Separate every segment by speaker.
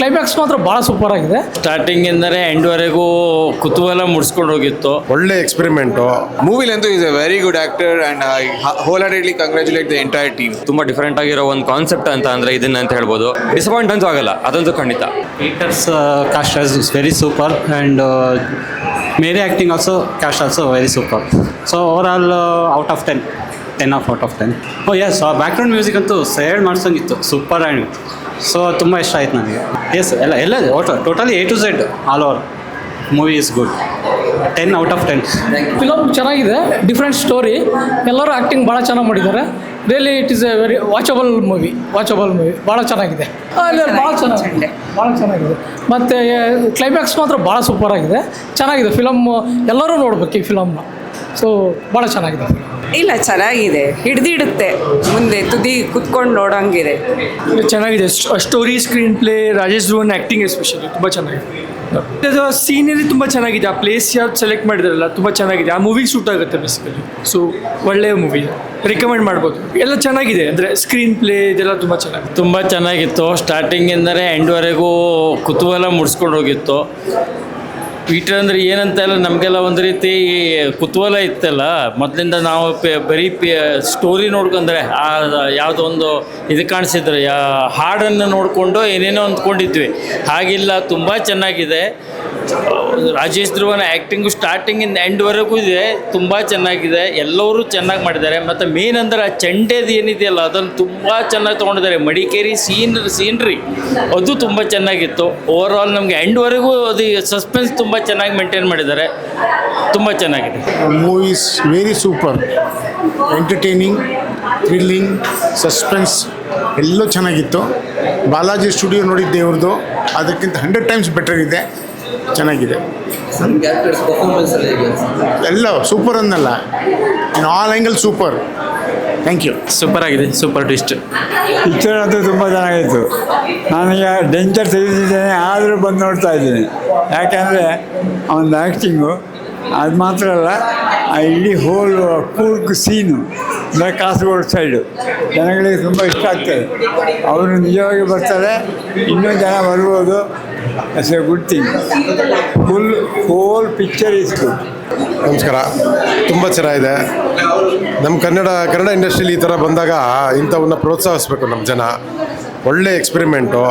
Speaker 1: Climax ಮಾತ್ರ ಭಾಳ super ಆಗಿದೆ.
Speaker 2: ಸ್ಟಾರ್ಟಿಂಗ್ ಇಂದನೇ ಎಂಡ್ ವರೆಗೂ ಕುತೂಹಲ ಮುಡಿಸ್ಕೊಂಡು ಹೋಗಿತ್ತು.
Speaker 3: ಒಳ್ಳೆ ಎಕ್ಸ್ಪೆರಿಮೆಂಟು.
Speaker 4: ಮೂವಿಲಂತೂ is a very good actor and I wholeheartedly congratulate the entire team.
Speaker 2: ತುಂಬಾ ಡಿಫರೆಂಟ್ ಆಗಿರೋ ಒಂದು ಕಾನ್ಸೆಪ್ಟ್ ಅಂತ ಅಂದ್ರೆ ಇದನ್ನ ಅಂತ ಹೇಳ್ಬೋದು. ಡಿಸಪಾಯಿಂಟ್ ಅಂತೂ ಆಗಲ್ಲ, ಅದಂತೂ ಖಂಡಿತ.
Speaker 5: Peter's cast is very super and Mary acting also cast also very super. So overall out of 10, 10 out of 10. Oh yes, background music ಅಂತೂ ಸೇಡ್ ಮಾಡ್ಸಂಗಿತ್ತು, ಸೂಪರ್ ಆ್ಯಂಡ್ ಸೊ ತುಂಬ ಇಷ್ಟ ಆಯ್ತು ನನಗೆ. ಎಸ್ ಎಲ್ಲ totally A to Z all over movie is good. 10 out of 10.
Speaker 1: Film ಚೆನ್ನಾಗಿದೆ, different story, ಎಲ್ಲರೂ acting ಭಾಳ ಚೆನ್ನಾಗಿ ಮಾಡಿದ್ದಾರೆ. Really it is a very watchable movie ಭಾಳ ಚೆನ್ನಾಗಿದೆ. ಭಾಳ ಚೆನ್ನಾಗಿದೆ ಮತ್ತು ಕ್ಲೈಮ್ಯಾಕ್ಸ್ ಮಾತ್ರ ಭಾಳ ಸೂಪರ್ ಆಗಿದೆ, ಚೆನ್ನಾಗಿದೆ ಫಿಲಮ್. ಎಲ್ಲರೂ ನೋಡ್ಬೇಕು ಈ ಫಿಲಮ್ನ. ಸೊ ಭಾಳ ಚೆನ್ನಾಗಿದೆ.
Speaker 6: ಇಲ್ಲ, ಚೆನ್ನಾಗಿದೆ, ಹಿಡ್ದಿಡುತ್ತೆ, ಮುಂದೆ ತುದಿ ಕುತ್ಕೊಂಡು ನೋಡೋಂಗಿದೆ.
Speaker 7: ಚೆನ್ನಾಗಿದೆ ಸ್ಟೋರಿ, ಸ್ಕ್ರೀನ್ ಪ್ಲೇ, ರಾಜೇಶ್ ಧ್ರುವನ್ ಆ್ಯಕ್ಟಿಂಗ್ ಎಸ್ಪೆಷಲಿ ತುಂಬ ಚೆನ್ನಾಗಿದೆ. ಅದು ಸೀನರಿ ತುಂಬ ಚೆನ್ನಾಗಿದೆ. ಆ ಪ್ಲೇಸ್ ಯಾವ್ದು ಸೆಲೆಕ್ಟ್ ಮಾಡಿದಾರಲ್ಲ ತುಂಬ ಚೆನ್ನಾಗಿದೆ. ಆ ಮೂವಿಗೆ ಸೂಟ್ ಆಗುತ್ತೆ ಬೇಸಿಕಲಿ. ಸೊ ಒಳ್ಳೆಯ ಮೂವಿ, ರಿಕಮೆಂಡ್ ಮಾಡ್ಬೋದು. ಎಲ್ಲ ಚೆನ್ನಾಗಿದೆ, ಅಂದರೆ ಸ್ಕ್ರೀನ್ ಪ್ಲೇ ಇದೆಲ್ಲ ತುಂಬ ಚೆನ್ನಾಗಿದೆ.
Speaker 2: ತುಂಬ ಚೆನ್ನಾಗಿತ್ತು. ಸ್ಟಾರ್ಟಿಂಗ್ ಇಂದನೇ ಎಂಡ್ ವರೆಗೂ ಕುತೂಹಲ ಮುಡಿಸ್ಕೊಂಡು ಹೋಗಿತ್ತು. ಪೀಟರ್ ಅಂದರೆ ಏನಂತ ಎಲ್ಲ ನಮಗೆಲ್ಲ ಒಂದು ರೀತಿ ಕುತೂಹಲ ಇತ್ತಲ್ಲ ಮೊದಲಿಂದ. ನಾವು ಬರೀ ಸ್ಟೋರಿ ನೋಡ್ಕೊಂಡ್ರೆ ಯಾವುದೋ ಒಂದು ಇದು ಕಾಣಿಸಿದ್ರೆ ಹಾಡನ್ನು ನೋಡಿಕೊಂಡು ಏನೇನೋ ಅಂದ್ಕೊಂಡಿದ್ವಿ. ಹಾಗಿಲ್ಲ, ತುಂಬ ಚೆನ್ನಾಗಿದೆ. ರಾಜೇಶ್ ಧ್ರುವನ ಆ್ಯಕ್ಟಿಂಗು ಸ್ಟಾರ್ಟಿಂಗಿಂದ ಎಂಡ್ವರೆಗೂ ಇದೆ, ತುಂಬ ಚೆನ್ನಾಗಿದೆ. ಎಲ್ಲರೂ ಚೆನ್ನಾಗಿ ಮಾಡಿದ್ದಾರೆ. ಮತ್ತು ಮೇನ್ ಅಂದರೆ ಆ ಚಂಡೇದು ಏನಿದೆಯಲ್ಲ ಅದನ್ನು ತುಂಬ ಚೆನ್ನಾಗಿ ತೊಗೊಂಡಿದ್ದಾರೆ. ಮಡಿಕೇರಿ ಸೀನ್ರಿ ಅದು ತುಂಬ ಚೆನ್ನಾಗಿತ್ತು. ಓವರ್ ಆಲ್ ನಮಗೆ ಎಂಡ್ವರೆಗೂ ಅದು ಸಸ್ಪೆನ್ಸ್ ತುಂಬ ಚೆನ್ನಾಗಿ ಮೇಂಟೈನ್ ಮಾಡಿದ್ದಾರೆ. ತುಂಬ ಚೆನ್ನಾಗಿದೆ.
Speaker 8: Movies very super, entertaining, thrilling, suspense ಎಲ್ಲೂ ಚೆನ್ನಾಗಿತ್ತು. ಬಾಲಾಜಿ ಸ್ಟುಡಿಯೋ ನೋಡಿದ್ದೆ ಇವ್ರದ್ದು, ಅದಕ್ಕಿಂತ 100 times ಬೆಟರ್ ಇದೆ, ಚೆನ್ನಾಗಿದೆ. ಎಲ್ಲ ಸೂಪರ್ ಅನ್ನಲ್ಲ, in all angle super. Thank you.
Speaker 2: Super ಆಗಿದೆ, ಸೂಪರ್ ಟ್ವಿಸ್ಟ್.
Speaker 9: ಪಿಕ್ಚರ್ ಅಂತೂ ತುಂಬ ಚೆನ್ನಾಗಿತ್ತು. ನಾನೀಗ ಡೆಂಚರ್ ತೆಗೆದಿದ್ದೇನೆ, ಆದರೂ ಬಂದು ನೋಡ್ತಾ ಇದ್ದೀನಿ. ಯಾಕೆಂದರೆ ಅವನ ಆ್ಯಕ್ಟಿಂಗು ಅದು ಮಾತ್ರ ಅಲ್ಲ, ಆ ಇಡೀ ಹೋಲ್ ಕೂರ್ಗ್ ಸೀನು ಅಂದರೆ ಕಾಸರಗೋಡು ಸೈಡು ಜನಗಳಿಗೆ ತುಂಬ ಇಷ್ಟ ಆಗ್ತದೆ. ಅವರು ನಿಜವಾಗಿ ಬರ್ತಾರೆ, ಇನ್ನೂ ಜನ ಬರ್ಬೋದು. It's a good thing. Whole picture is good.
Speaker 3: ನಮಸ್ಕಾರ. ತುಂಬ ಚೆನ್ನಾಗಿದೆ. ನಮ್ಮ ಕನ್ನಡ ಇಂಡಸ್ಟ್ರಿಲಿ ಈ ಥರ ಬಂದಾಗ ಇಂಥವನ್ನ ಪ್ರೋತ್ಸಾಹಿಸ್ಬೇಕು ನಮ್ಮ ಜನ. ಒಳ್ಳೆ ಎಕ್ಸ್ಪೆರಿಮೆಂಟು.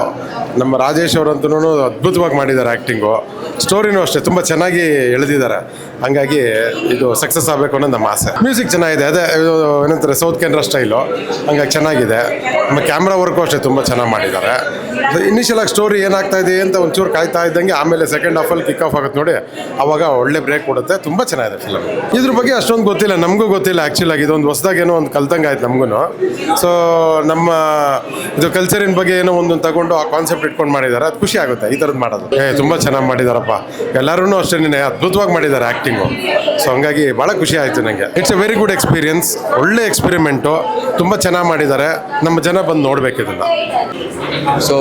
Speaker 3: ನಮ್ಮ ರಾಜೇಶ್ ಅವರಂತೂ ಅದ್ಭುತವಾಗಿ ಮಾಡಿದ್ದಾರೆ ಆ್ಯಕ್ಟಿಂಗು. ಸ್ಟೋರಿನೂ ಅಷ್ಟೇ ತುಂಬ ಚೆನ್ನಾಗಿ ಎಳೆದಿದ್ದಾರೆ. ಹಂಗಾಗಿ ಇದು ಸಕ್ಸಸ್ ಆಗಬೇಕು ಅನ್ನೋದು ನಮ್ಮ ಆಸೆ. ಮ್ಯೂಸಿಕ್ ಚೆನ್ನಾಗಿದೆ, ಅದೇ ಏನಂತಾರೆ ಸೌತ್ ಕೆನರಾ ಸ್ಟೈಲು, ಹಂಗಾಗಿ ಚೆನ್ನಾಗಿದೆ. ನಮ್ಮ ಕ್ಯಾಮ್ರಾ ವರ್ಕು ಅಷ್ಟೇ ತುಂಬ ಚೆನ್ನಾಗಿ ಮಾಡಿದ್ದಾರೆ. ಇನಿಷಿಯಲಾಗಿ ಸ್ಟೋರಿ ಏನಾಗ್ತಾ ಇದೆ ಅಂತ ಒಂಚೂರು ಕಾಯ್ತಾ ಇದ್ದಂಗೆ ಆಮೇಲೆ ಸೆಕೆಂಡ್ ಹಾಫಲ್ಲಿ ಕಿಕ್ ಆಫ್ ಆಗುತ್ತೆ ನೋಡಿ, ಆವಾಗ ಒಳ್ಳೆ ಬ್ರೇಕ್ ಕೊಡುತ್ತೆ. ತುಂಬ ಚೆನ್ನಾಗಿದೆ ಫಿಲಮ್. ಇದ್ರ ಬಗ್ಗೆ ಅಷ್ಟೊಂದು ಗೊತ್ತಿಲ್ಲ, ನಮಗೂ ಗೊತ್ತಿಲ್ಲ ಆ್ಯಕ್ಚುಲಾಗಿ. ಇದೊಂದು ಹೊಸದಾಗಿ ಏನೋ ಒಂದು ಕಲ್ತಂಗೆ ಆಯ್ತು ನಮಗೂ. ಸೊ ನಮ್ಮ ಇದು ಕಲ್ಚರಿನ ಬಗ್ಗೆ ಏನೋ ಒಂದು ತಗೊಂಡು ಆ ಕಾನ್ಸೆಪ್ಟ್ ಇಟ್ಕೊಂಡು ಮಾಡಿದ್ದಾರೆ, ಅದು ಖುಷಿ ಆಗುತ್ತೆ ಈ ಥರದ್ದು ಮಾಡೋದು. ತುಂಬ ಚೆನ್ನಾಗಿ ಮಾಡಿದಾರಪ್ಪ, ಎಲ್ಲರೂ ಅಷ್ಟೇ ಅದ್ಭುತವಾಗಿ ಮಾಡಿದ್ದಾರೆ ಆ್ಯಕ್ಟಿಂಗು. ಸೊ ಹಂಗಾಗಿ ಭಾಳ ಖುಷಿ ಆಯಿತು ನನಗೆ. It's A very good experience, ಒಳ್ಳೆ ಎಕ್ಸ್ಪೆರಿಮೆಂಟು, ತುಂಬ ಚೆನ್ನಾಗಿ ಮಾಡಿದ್ದಾರೆ. ನಮ್ಮ ಜನ ಬಂದು ನೋಡ್ಬೇಕು ಇದನ್ನು.
Speaker 4: ಸೊ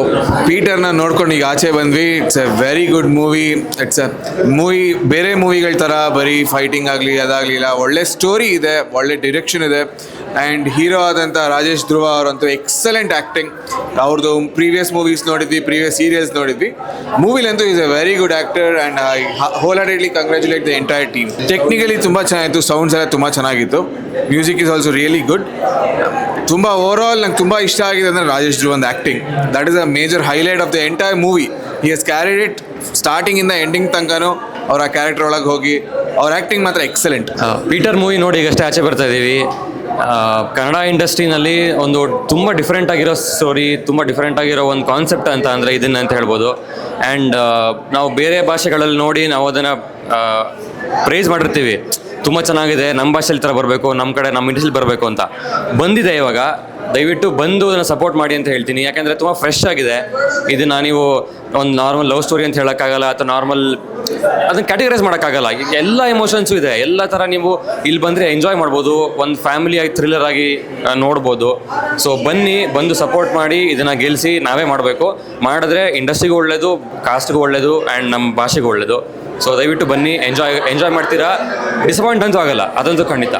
Speaker 4: ಪೀಟರ್ನ ನೋಡ್ಕೊಂಡು ಈಗ ಆಚೆ ಬಂದ್ವಿ. It's A very good movie. It's A movie ಬೇರೆ ಮೂವಿಗಳ ಥರ ಬರೀ ಫೈಟಿಂಗ್ ಆಗಲಿ ಅದಾಗಲಿಲ್ಲ, ಒಳ್ಳೆ ಸ್ಟೋರಿ ಇದೆ, ಒಳ್ಳೆ ಡೈರೆಕ್ಷನ್ ಇದೆ. ಆ್ಯಂಡ್ ಹೀರೋ ಆದಂಥ ರಾಜೇಶ್ ಧ್ರುವ ಅವರಂತೂ ಎಕ್ಸಲೆಂಟ್ ಆ್ಯಕ್ಟಿಂಗ್. ಅವ್ರದ್ದು ಪ್ರೀವಿಯಸ್ ಮೂವೀಸ್ ನೋಡಿದ್ವಿ, ಪ್ರೀವಿಯಸ್ ಸೀರಿಯಲ್ಸ್ ನೋಡಿದ್ವಿ. ಮೂವಿಲಂತೂ is a very good actor and I wholeheartedly congratulate the entire team. Technically ತುಂಬ ಚೆನ್ನಾಗಿತ್ತು, ಸೌಂಡ್ಸ್ ಎಲ್ಲ ತುಂಬ ಚೆನ್ನಾಗಿತ್ತು. Music is also really good. ತುಂಬ ಓವರ್ ಆಲ್ ನಂಗೆ ತುಂಬ ಇಷ್ಟ ಆಗಿದೆ ಅಂದರೆ ರಾಜೇಶ್ ಧ್ರುವನ್ acting. That is a major highlight of the entire movie. He has carried it ಸ್ಟಾರ್ಟಿಂಗಿಂದ ending ತನಕನೂ. ಅವ್ರ ಆ ಕ್ಯಾರೆಕ್ಟರ್ ಒಳಗೆ ಹೋಗಿ ಅವ್ರ ಆ್ಯಕ್ಟಿಂಗ್ ಮಾತ್ರ ಎಕ್ಸಲೆಂಟ್.
Speaker 2: ಪೀಟರ್ ಮೂವಿ ನೋಡಿ ಈಗಷ್ಟೇ ಆಚೆ ಬರ್ತಾ ಇದ್ದೀವಿ. ಕನ್ನಡ ಇಂಡಸ್ಟ್ರಿನಲ್ಲಿ ಒಂದು ತುಂಬ ಡಿಫ್ರೆಂಟ್ ಆಗಿರೋ ಸ್ಟೋರಿ, ತುಂಬ ಡಿಫ್ರೆಂಟ್ ಆಗಿರೋ ಒಂದು ಕಾನ್ಸೆಪ್ಟ್ ಅಂತ ಅಂದರೆ ಇದನ್ನ ಅಂತ ಹೇಳ್ಬೋದು. ಆ್ಯಂಡ್ ನಾವು ಬೇರೆ ಭಾಷೆಗಳಲ್ಲಿ ನೋಡಿ ನಾವು ಅದನ್ನು ಪ್ರೈಸ್ ಮಾಡಿರ್ತೀವಿ, ತುಂಬ ಚೆನ್ನಾಗಿದೆ, ನಮ್ಮ ಭಾಷೆಯಲ್ಲಿ ಥರ ಬರಬೇಕು, ನಮ್ಮ ಕಡೆ ನಮ್ಮ ಇಂಡಸ್ಟ್ರಿಲಿ ಬರಬೇಕು ಅಂತ. ಬಂದಿದೆ ಇವಾಗ, ದಯವಿಟ್ಟು ಬಂದು ಅದನ್ನು ಸಪೋರ್ಟ್ ಮಾಡಿ ಅಂತ ಹೇಳ್ತೀನಿ. ಯಾಕೆಂದರೆ ತುಂಬ ಫ್ರೆಶ್ ಆಗಿದೆ. ಇದನ್ನು ನೀವು ಒಂದು ನಾರ್ಮಲ್ ಲವ್ ಸ್ಟೋರಿ ಅಂತ ಹೇಳೋಕ್ಕಾಗಲ್ಲ, ಅಥವಾ ನಾರ್ಮಲ್ ಅದನ್ನು ಕ್ಯಾಟಗರೈಸ್ ಮಾಡೋಕ್ಕಾಗಲ್ಲ. ಎಲ್ಲ ಎಮೋಷನ್ಸು ಇದೆ, ಎಲ್ಲ ಥರ ನೀವು ಇಲ್ಲಿ ಬಂದರೆ ಎಂಜಾಯ್ ಮಾಡ್ಬೋದು, ಒಂದು ಫ್ಯಾಮಿಲಿ ಆಗಿ ಥ್ರಿಲ್ಲರ್ ಆಗಿ ನೋಡ್ಬೋದು. ಸೊ ಬಂದು ಸಪೋರ್ಟ್ ಮಾಡಿ, ಇದನ್ನು ಗೆಲ್ಲಿಸಿ ನಾವೇ ಮಾಡಬೇಕು. ಮಾಡಿದ್ರೆ ಇಂಡಸ್ಟ್ರಿಗೂ ಒಳ್ಳೆಯದು, ಕಾಸ್ಟ್ಗೂ ಒಳ್ಳೆಯದು, ಆ್ಯಂಡ್ ನಮ್ಮ ಭಾಷೆಗೂ ಒಳ್ಳೆಯದು. ಸೊ ದಯವಿಟ್ಟು ಬನ್ನಿ, ಎಂಜಾಯ್ ಮಾಡ್ತೀರಾ. ಡಿಸಪಾಯಿಂಟ್ ಅಂತೂ ಆಗಲ್ಲ, ಅದಂತೂ ಖಂಡಿತ.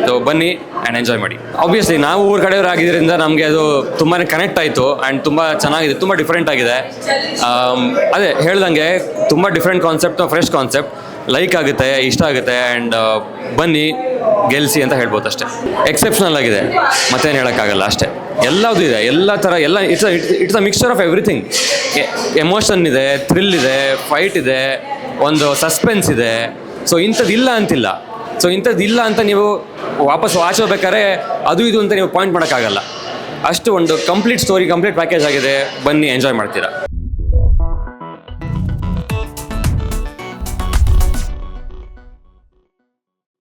Speaker 2: ಸೊ ಬನ್ನಿ ಆ್ಯಂಡ್ ಎಂಜಾಯ್ ಮಾಡಿ. ಆಬ್ವಿಯಸ್ಲಿ ನಾವು ಊರ ಕಡೆಯವ್ರು ಆಗಿದ್ದರಿಂದ ನಮಗೆ ಅದು ತುಂಬಾ ಕನೆಕ್ಟ್ ಆಯಿತು ಆ್ಯಂಡ್ ತುಂಬ ಚೆನ್ನಾಗಿದೆ, ತುಂಬ ಡಿಫ್ರೆಂಟ್ ಆಗಿದೆ. ಅದೇ ಹೇಳ್ದಂಗೆ ತುಂಬ different concept, fresh concept, like ಆಗುತ್ತೆ, ಇಷ್ಟ ಆಗುತ್ತೆ. ಆ್ಯಂಡ್ ಬನ್ನಿ ಗೆಲ್ಲಿಸಿ ಅಂತ ಹೇಳ್ಬೋದು ಅಷ್ಟೇ. ಎಕ್ಸೆಪ್ಷನಲ್ ಆಗಿದೆ, ಮತ್ತೇನು ಹೇಳೋಕ್ಕಾಗಲ್ಲ ಅಷ್ಟೇ. ಎಲ್ಲದೂ ಇದೆ, ಎಲ್ಲ ಥರ ಎಲ್ಲ it's a mixture of everything. Emotion ಇದೆ, ಥ್ರಿಲ್ ಇದೆ, ಫೈಟ್ ಇದೆ, ಒಂದು ಸಸ್ಪೆನ್ಸ್ ಇದೆ. ಸೊ ಇಂಥದ್ದಿಲ್ಲ ಅಂತಿಲ್ಲ. ಸೊ ಇಂಥದ್ದಿಲ್ಲ ಅಂತ ನೀವು ವಾಪಸ್ ವಾಚ್ ಹೋಗ್ಬೇಕಾದ್ರೆ ಅದು ಇದು ಅಂತ ನೀವು ಪಾಯಿಂಟ್ ಮಾಡೋಕ್ಕಾಗಲ್ಲ. ಅಷ್ಟು ಒಂದು ಕಂಪ್ಲೀಟ್ ಸ್ಟೋರಿ, ಕಂಪ್ಲೀಟ್ ಪ್ಯಾಕೇಜ್ ಆಗಿದೆ. ಬನ್ನಿ ಎಂಜಾಯ್ ಮಾಡ್ತೀರಾ.